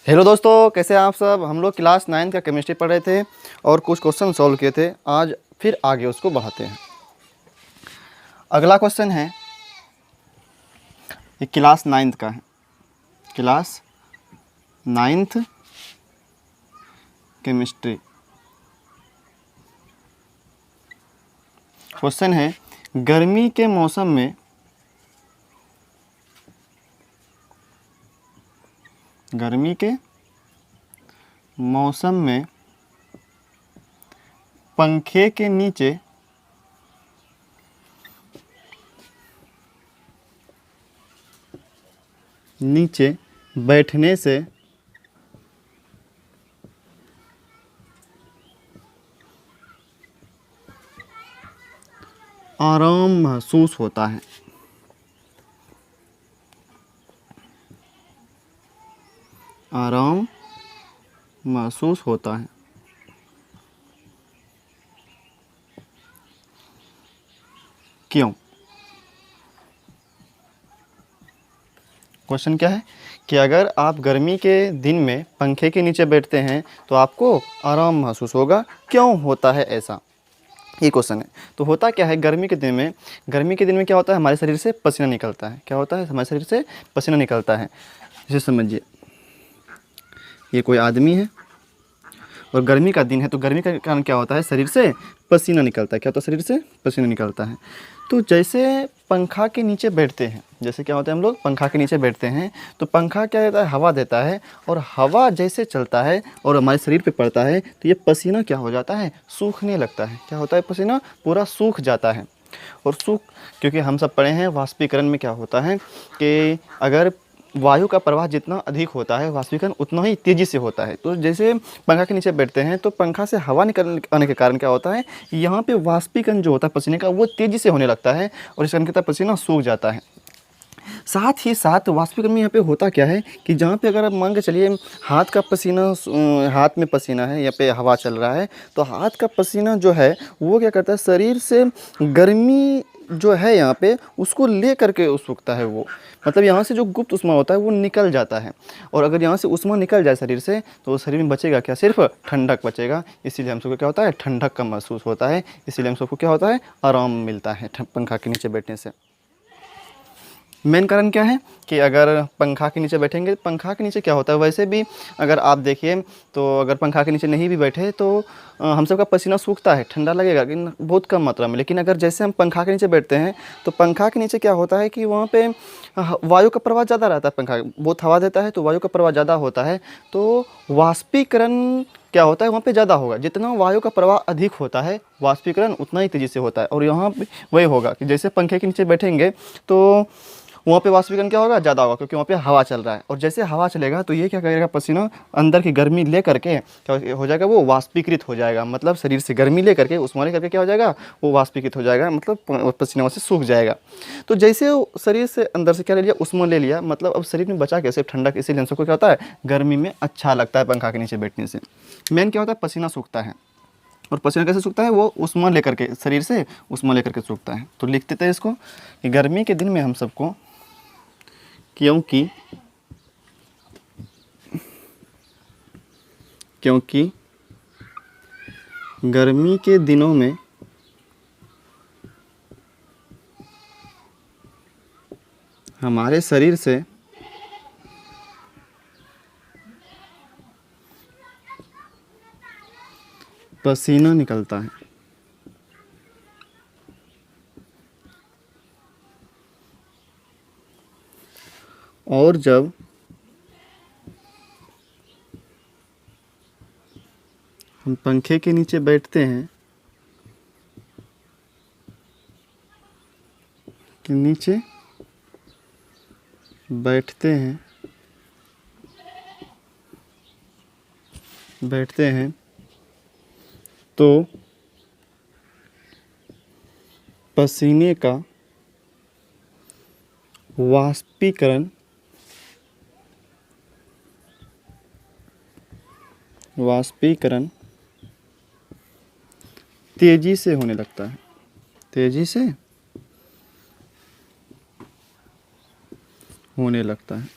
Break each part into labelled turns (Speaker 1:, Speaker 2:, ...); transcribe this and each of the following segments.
Speaker 1: Hello दोस्तों, कैसे हैं आप सब। हम लोग क्लास 9 का केमिस्ट्री पढ़ रहे थे और कुछ क्वेश्चन सॉल्व किए थे। आज फिर आगे उसको बढ़ाते हैं। अगला क्वेश्चन है, ये क्लास 9 का है। Class 9 chemistry. क्वेश्चन है, गर्मी के मौसम में पंखे के नीचे बैठने से आराम महसूस होता है। आराम महसूस होता है। क्यों? क्वेश्चन क्या है कि अगर आप गर्मी के दिन में पंखे के नीचे बैठते हैं तो आपको आराम महसूस होगा। क्यों होता है ऐसा? ये क्वेश्चन है। तो होता क्या है, गर्मी के दिन में क्या होता है, हमारे शरीर से पसीना निकलता है। क्या होता है? हमारे शरीर से पसीना निकलता है। जैसे समझिए, ये कोई आदमी है और गर्मी का दिन है, तो गर्मी का कारण क्या होता है, शरीर से पसीना निकलता है। क्या होता है? शरीर से पसीना निकलता है। तो जैसे पंखा के नीचे बैठते हैं, जैसे क्या होता है, हम लोग पंखा के नीचे बैठते हैं तो पंखा क्या देता है, हवा देता है। और हवा जैसे चलता है और हमारे शरीर पे पड़ता है तो ये पसीना क्या हो जाता है, सूखने लगता है। क्या होता है? पसीना पूरा सूख जाता है। और क्योंकि हम सब पढ़े हैं वाष्पीकरण में क्या होता है कि अगर वायु का प्रवाह जितना अधिक होता है, वाष्पीकरण उतना ही तेज़ी से होता है। तो जैसे पंखा के नीचे बैठते हैं तो पंखा से हवा निकल आने के कारण क्या होता है, यहाँ पे वाष्पीकरण जो होता है पसीने का, वो तेज़ी से होने लगता है और इस कारण क्या होता है, पसीना सूख जाता है। साथ ही साथ वाष्पीकरण में यहाँ पे होता क्या है कि जहाँ पे अगर आप मान के चलिए हाथ में पसीना है, यहाँ पे हवा चल रहा है, तो हाथ का पसीना जो है वो क्या करता है, शरीर से गर्मी जो है यहाँ पे उसको ले करके सूखता है। वो मतलब यहाँ से जो गुप्त उष्मा होता है वो निकल जाता है। और अगर यहाँ से उष्मा निकल जाए शरीर से तो शरीर में बचेगा क्या, सिर्फ ठंडक बचेगा। इसीलिए हम सबको क्या होता है, ठंडक का महसूस होता है। इसीलिए हम सबको क्या होता है, आराम मिलता है पंखा के नीचे बैठने से। मेन कारण क्या है कि अगर पंखा के नीचे बैठेंगे, पंखा के नीचे क्या होता है, वैसे भी अगर आप देखिए तो अगर पंखा के नीचे नहीं भी बैठे तो हम सब का पसीना सूखता है, ठंडा लगेगा लेकिन बहुत कम मात्रा में। लेकिन अगर जैसे हम पंखा के नीचे बैठते हैं तो पंखा के नीचे क्या होता है कि वहाँ पे वायु का प्रवाह ज़्यादा रहता है। पंखा बहुत हवा देता है तो वायु का प्रवाह ज़्यादा होता है, तो वाष्पीकरण क्या होता है वहाँ पे ज़्यादा होगा। जितना वायु का प्रवाह अधिक होता है, वाष्पीकरण उतना ही तेज़ी से होता है। और यहाँ पे वही होगा कि जैसे पंखे के नीचे बैठेंगे तो वहाँ पे वाष्पीकरण क्या होगा, ज़्यादा होगा, क्योंकि वहाँ पे हवा चल रहा है। और जैसे हवा चलेगा तो ये क्या करेगा, पसीना अंदर की गर्मी ले करके क्या हो जाएगा, वो वाष्पीकृत हो जाएगा। मतलब शरीर से गर्मी ले करके, उष्मा ले करके क्या हो जाएगा, वो वाष्पीकृत हो जाएगा, मतलब पसीना वहाँ से सूख जाएगा। तो जैसे वो शरीर से अंदर से क्या ले लिया, उष्मा ले लिया, मतलब अब शरीर में बचा क्या, सिर्फ ठंडक। इसीलिए हम सबको क्या होता है, गर्मी में अच्छा लगता है पंखा के नीचे बैठने से। मेन क्या होता है, पसीना सूखता है। और पसीना कैसे सूखता है, वो उष्मा लेकर के, शरीर से उष्मा लेकर के सूखता है। तो लिख देते हैं इसको कि गर्मी के दिन में हम सबको, क्योंकि गर्मी के दिनों में हमारे शरीर से पसीना निकलता है। और जब हम पंखे के नीचे बैठते हैं बैठते हैं तो पसीने का वाष्पीकरण तेजी से होने लगता है। तेजी से होने लगता है।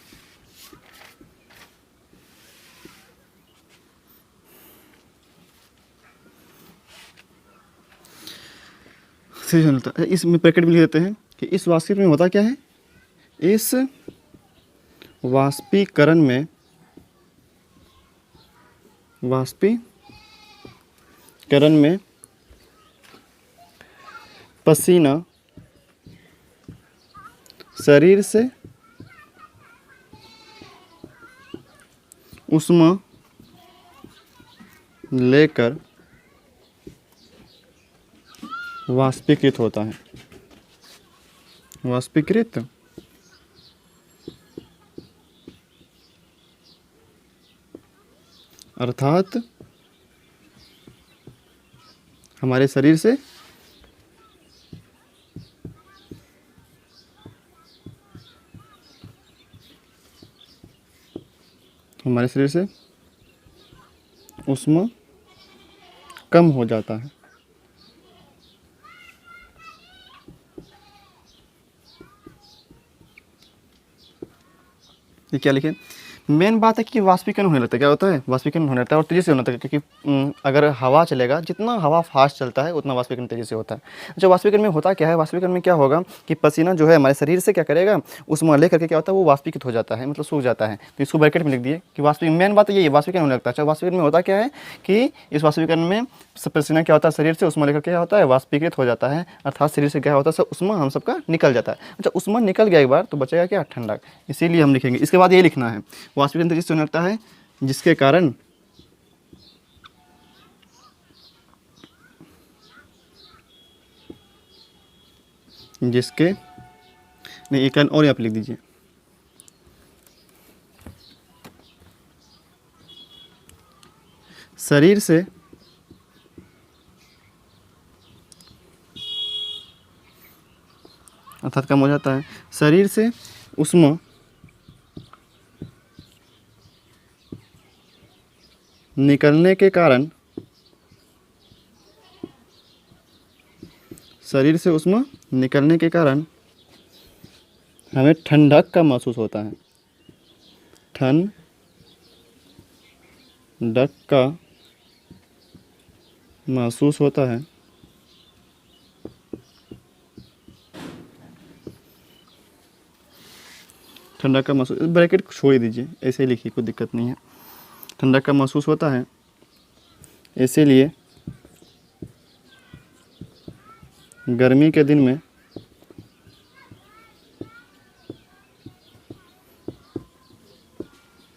Speaker 1: शरीर से मिलता है। इसमें ब्रैकेट में लिख देते हैं कि इस वाष्पीकरण में होता क्या है, इस वाष्पीकरण में पसीना शरीर से ऊष्मा लेकर वाष्पीकृत होता है। वाष्पीकृत अर्थात हमारे शरीर से ऊष्मा कम हो जाता है। ये क्या लिखे, मेन बात है कि वाष्पीकरण होने लगता है। क्या होता है, वाष्पीकरण होने लगता है और तेज़ी से होने लगता है, क्योंकि अगर हवा चलेगा, जितना हवा फास्ट चलता है उतना वाष्पीकरण तेज़ी से होता है। अच्छा, वाष्पीकरण में होता क्या है, वाष्पीकरण में क्या होगा कि पसीना जो है हमारे शरीर से क्या करेगा, ऊष्मा ले करके क्या होता है, वो वाष्पीकृत हो जाता है, मतलब सूख जाता है। तो इसको ब्रैकेट में लिख दिए कि वाष्पीकरण, मेन बात यही है, वाष्पीकरण होने लगता है। अच्छा, वाष्पीकरण में होता क्या है कि इस वाष्पीकरण में पसीना क्या होता है, शरीर से ऊष्मा लेकर क्या होता है, वाष्पीकृत हो जाता है, अर्थात शरीर से क्या होता है, ऊष्मा हम सबका निकल जाता है। अच्छा, ऊष्मा निकल गया एक बार तो बचेगा क्या, ठंडक। इसीलिए हम लिखेंगे, इसके बाद ये लिखना है, वाष्पीकरण तेजी से होने लगता है जिसके कारण नहीं, एक लाइन और आप लिख दीजिए, शरीर से अर्थात कम हो जाता है, शरीर से ऊष्मा निकलने के कारण, शरीर से ऊष्मा निकलने के कारण हमें ठंडक का महसूस होता है। ठंडक का महसूस होता है। ठंडक का महसूस, ब्रैकेट छोड़ दीजिए, ऐसे ही लिखिए, कोई दिक्कत नहीं है। ठंडक का महसूस होता है, इसीलिए गर्मी के दिन में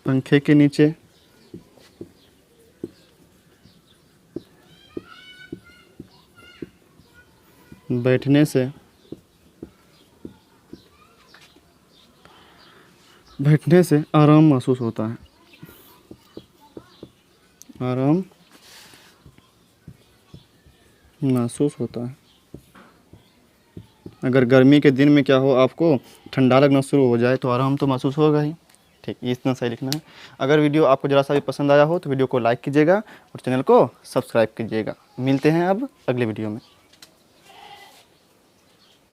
Speaker 1: पंखे के नीचे बैठने से आराम महसूस होता है। आराम महसूस होता है। अगर गर्मी के दिन में क्या हो, आपको ठंडा लगना शुरू हो जाए तो आराम तो महसूस होगा ही। ठीक, इतना सही लिखना है। अगर वीडियो आपको ज़रा सा भी पसंद आया हो तो वीडियो को लाइक कीजिएगा और चैनल को सब्सक्राइब कीजिएगा। मिलते हैं अब अगले वीडियो में।